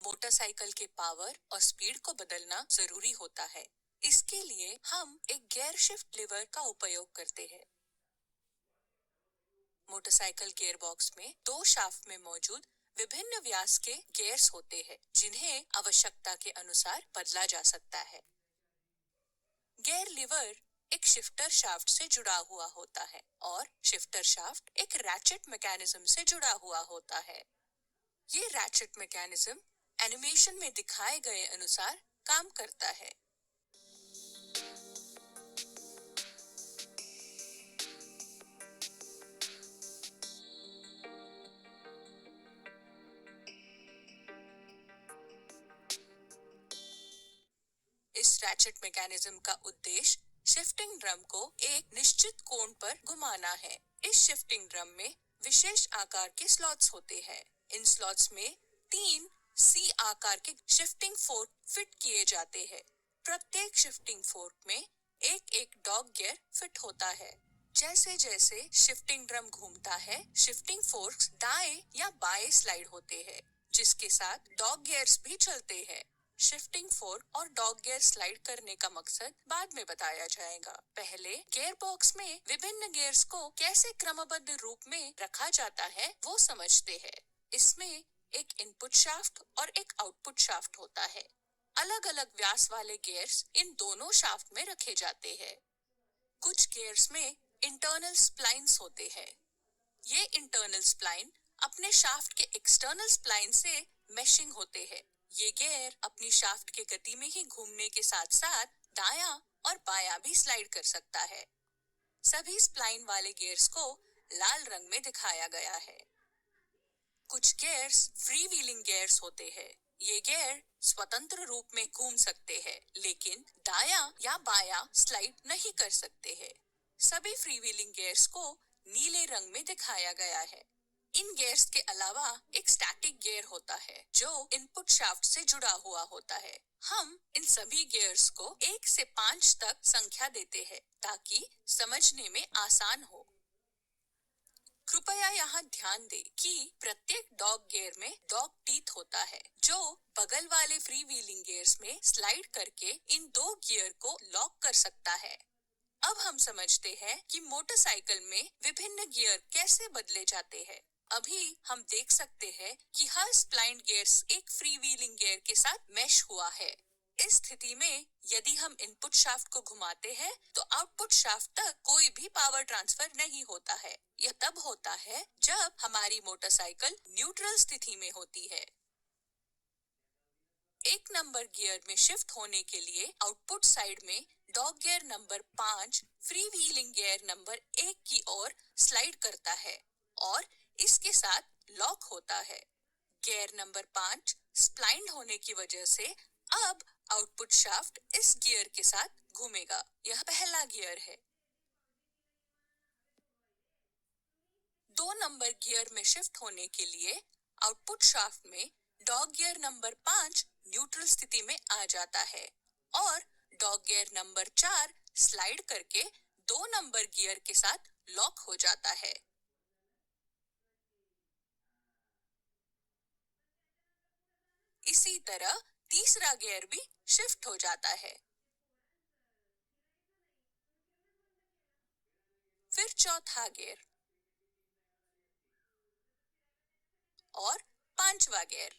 Motorcycle के power और speed को बदलना जरूरी होता है। इसके लिए हम एक गियर शिफ्ट लीवर का उपयोग करते हैं। मोटरसाइकिल गियर बॉक्स में दो शाफ्ट में मौजूद विभिन्न व्यास के गियर्स होते हैं, जिन्हें आवश्यकता के अनुसार बदला जा सकता है। गियर लीवर एक शिफ्टर शाफ्ट से जुड़ा हुआ होता है और शिफ्टर शाफ्ट एक रैचेट मैकेनिज्म से जुड़ा हुआ होता है। ये रैचेट मैकेनिज्म एनिमेशन में दिखाए गए अनुसार काम करता है। इस रैचेट मैकेनिज्म का उद्देश्य शिफ्टिंग ड्रम को एक निश्चित कोण पर घुमाना है। इस शिफ्टिंग ड्रम में विशेष आकार के स्लॉट्स होते हैं। इन स्लॉट्स में 3 सी आकार के शिफ्टिंग फोर्क फिट किए जाते हैं। प्रत्येक शिफ्टिंग फोर्क में एक एक डॉग गियर फिट होता है। जैसे जैसे शिफ्टिंग ड्रम घूमता है, शिफ्टिंग फोर्क्स दाएं या बाएं स्लाइड होते हैं, जिसके साथ डॉग गियर्स भी चलते हैं। शिफ्टिंग फोर्क और डॉग गियर स्लाइड करने का मकसद बाद में बताया जाएगा। पहले गियर बॉक्स में विभिन्न गियर्स को कैसे क्रमबद्ध रूप में रखा जाता है वो समझते हैं। इसमें एक इनपुट शाफ्ट और एक आउटपुट शाफ्ट होता है। अलग अलग व्यास वाले गियर्स इन दोनों शाफ्ट में रखे जाते हैं। कुछ गियर्स में इंटरनल स्प्लाइन्स होते हैं। ये इंटरनल स्प्लाइन अपने शाफ्ट के एक्सटर्नल स्प्लाइन से मैशिंग होते हैं। ये गियर अपनी शाफ्ट के गति में ही घूमने के साथ साथ दायां और बायां भी स्लाइड कर सकता है। सभी स्प्लाइन वाले गियर्स को लाल रंग में दिखाया गया है। कुछ गियर्स फ्री व्हीलिंग गियर्स होते हैं। ये गियर स्वतंत्र रूप में घूम सकते हैं, लेकिन दायां या बायां स्लाइड नहीं कर सकते हैं। सभी फ्री व्हीलिंग गियर्स को नीले रंग में दिखाया गया है। इन गियर्स के अलावा एक स्टैटिक गियर होता है, जो इनपुट शाफ्ट से जुड़ा हुआ होता है। हम इन सभी गियर्स को 1 से 5 तक संख्या देते हैं, ताकि समझने में आसान हो। कृपया यहाँ ध्यान दें कि प्रत्येक डॉग गियर में डॉग टीथ होता है, जो बगल वाले फ्री व्हीलिंग गियर्स में स्लाइड करके इन दो गियर को लॉक कर सकता है। अब हम समझते हैं कि मोटरसाइकिल में विभिन्न गियर कैसे बदले जाते हैं। अभी हम देख सकते हैं कि हर स्प्लाइंड गियर्स एक फ्री व्हीलिंग गियर के साथ मैश हुआ है। इस स्थिति में यदि हम इनपुट शाफ्ट को घुमाते हैं, तो आउटपुट शाफ्ट तक कोई भी पावर ट्रांसफर नहीं होता है। यह तब होता है जब हमारी मोटरसाइकिल न्यूट्रल स्थिति में होती है। एक नंबर गियर में शिफ्ट होने के लिए आउटपुट साइड में dog gear number 5 free wheeling gear number 1 की ओर स्लाइड करता है और इसके साथ लॉक होता है। गियर नंबर 5 स्प्लाइंड होने की वजह से अब आउटपुट शाफ्ट इस गियर के साथ घूमेगा। यह पहला गियर है। 2 नंबर गियर में शिफ्ट होने के लिए आउटपुट शाफ्ट में डॉग गियर नंबर 5 न्यूट्रल स्थिति में आ जाता है और डॉग गियर नंबर 4 स्लाइड करके 2 नंबर गियर के साथ लॉक हो जाता है। इसी तरह तीसरा गियर भी शिफ्ट हो जाता है। फिर चौथा गियर और पांचवा गियर।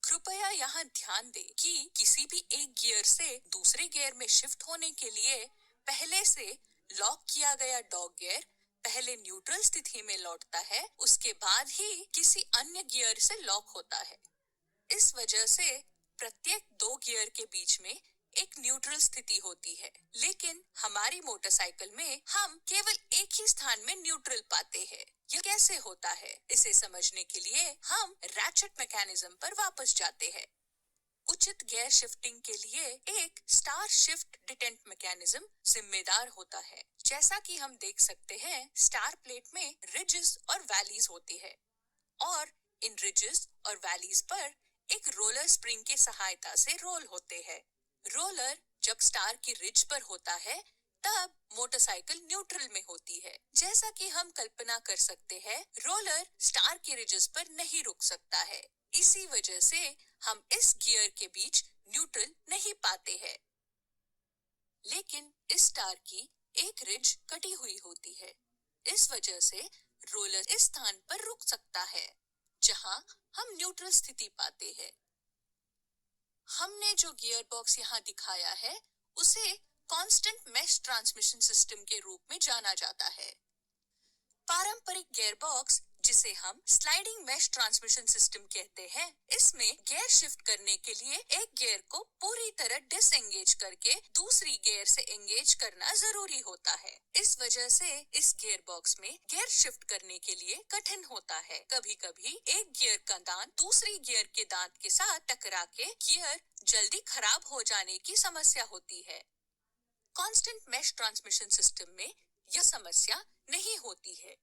कृपया यहाँ ध्यान दें कि किसी भी एक गियर से दूसरे गियर में शिफ्ट होने के लिए पहले से लॉक किया गया डॉग गियर पहले न्यूट्रल स्थिति में लौटता है, उसके बाद ही किसी अन्य गियर से लॉक होता है। इस वजह से प्रत्येक 2 गियर के बीच में एक न्यूट्रल स्थिति होती है, लेकिन हमारी मोटरसाइकिल में हम केवल एक ही स्थान में न्यूट्रल पाते हैं। यह कैसे होता है, इसे समझने के लिए हम रैचेट मैकेनिज्म पर वापस जाते हैं। उचित गियर शिफ्टिंग के लिए एक स्टार शिफ्ट डिटेंट मैकेनिज्म जिम्मेदार होता है। जैसा कि हम देख सकते हैं, स्टार प्लेट में रिजेस और वैलीज होती है और इन रिजेस और वैलीज पर एक रोलर स्प्रिंग की सहायता से रोल होते हैं। रोलर जब स्टार की रिज पर होता है, तब मोटरसाइकिल न्यूट्रल में होती है। जैसा कि हम कल्पना कर सकते हैं, रोलर स्टार के रिजेस पर नहीं रुक सकता है। इसी वजह से हम इस गियर के बीच न्यूट्रल नहीं पाते हैं। लेकिन इस स्टार की एक रिज कटी हुई होती है। इस वजह से रोलर इस स्थान पर रुक सकता है जहां हम न्यूट्रल स्थिति पाते हैं। हमने जो गियर बॉक्स यहाँ दिखाया है, उसे कांस्टेंट मैश ट्रांसमिशन सिस्टम के रूप में जाना जाता है। पारंपरिक गियर बॉक्स, जिसे हम स्लाइडिंग मैश ट्रांसमिशन सिस्टम कहते हैं, इसमें गियर शिफ्ट करने के लिए एक गियर को पूरी तरह डिसएंगेज करके दूसरी गियर से एंगेज करना जरूरी होता है। इस वजह से इस गियर बॉक्स में गियर शिफ्ट करने के लिए कठिन होता है। कभी कभी एक गियर का दांत दूसरी गियर के दांत के साथ टकरा के गियर जल्दी खराब हो जाने की समस्या होती है। कांस्टेंट मैश ट्रांसमिशन सिस्टम में यह समस्या नहीं होती है।